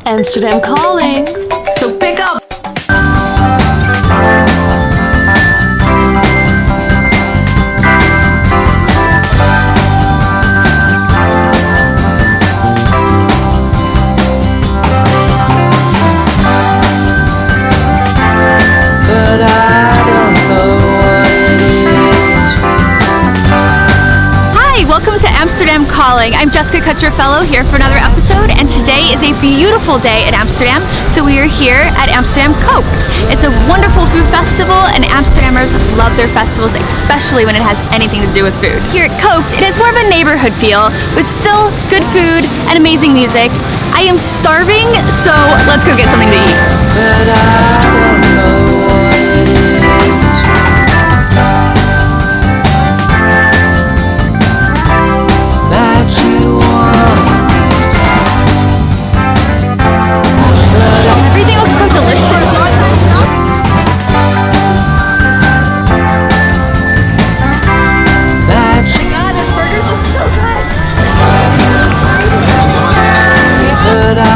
Amsterdam calling, so pick up. But I don't know what it is. Hi, welcome to Amsterdam Calling. I'm Jessica Kutcher-Fellow here for another episode, and today is a beautiful day in Amsterdam, so we are here at Amsterdam Kookt. It's a wonderful food festival, and Amsterdammers love their festivals, especially when it has anything to do with food. Here at Kookt, it has more of a neighborhood feel, with still good food and amazing music. I am starving, so let's go get something to eat. But I don't know what it is. That you want. Everything looks so delicious. That you God, those burgers look so good. But I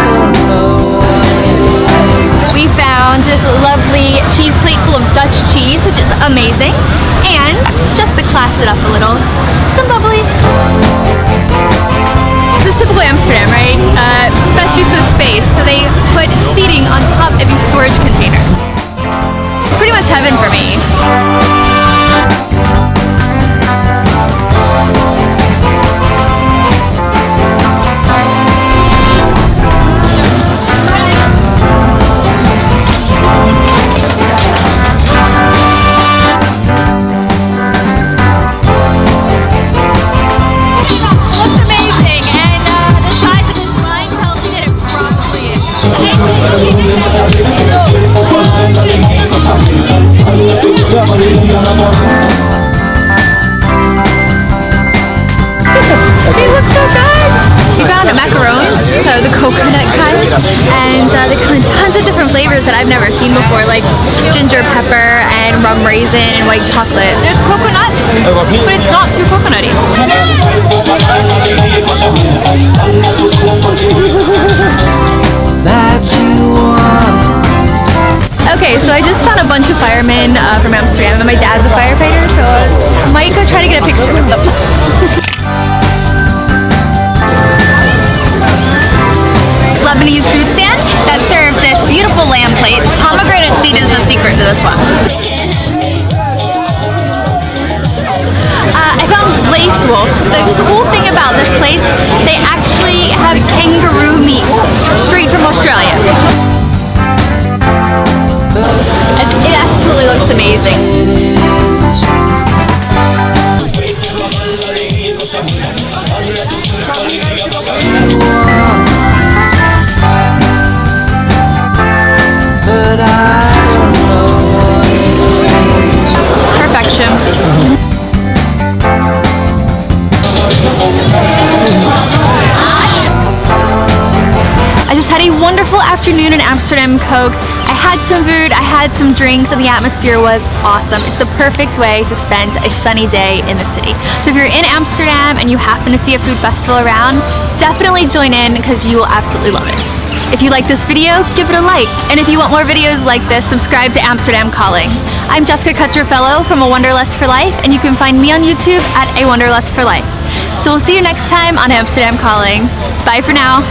don't know what it is. We found this lovely cheese plate full of Dutch cheese, which is amazing. And just to class it up a little, some bubbly. This is typical Amsterdam, right? Best use of space. So they put seating on top of each storage container. Pretty much heaven for me. Looks amazing, and the size of this line tells you that it probably is. They look so good! We found macarons, so the coconut kinds, and they come in tons of different flavors that I've never seen before, like ginger pepper and rum raisin and white chocolate. There's coconut, but it's not too coconutty. That you want. Okay, so I just found a bunch of firemen from Amsterdam, and my dad's a firefighter, so I might go try to get a picture with them. It's Lebanese food stand that serves this beautiful lamb plate. Pomegranate seed is the secret to this one. I found Vlees Wolf. The cool thing about this place, they actually have kangaroo meat straight from Australia. It absolutely looks amazing. But I don't know what it is. Perfection. I just had a wonderful afternoon in Amsterdam Kookt. I had some food, I had some drinks, and the atmosphere was awesome. It's the perfect way to spend a sunny day in the city. So if you're in Amsterdam and you happen to see a food festival around, definitely join in because you will absolutely love it. If you like this video, give it a like. And if you want more videos like this, subscribe to Amsterdam Calling. I'm Jessica Kutcher-Fellow from A Wanderlust For Life, and you can find me on YouTube at A Wanderlust For Life. So we'll see you next time on Amsterdam Calling. Bye for now.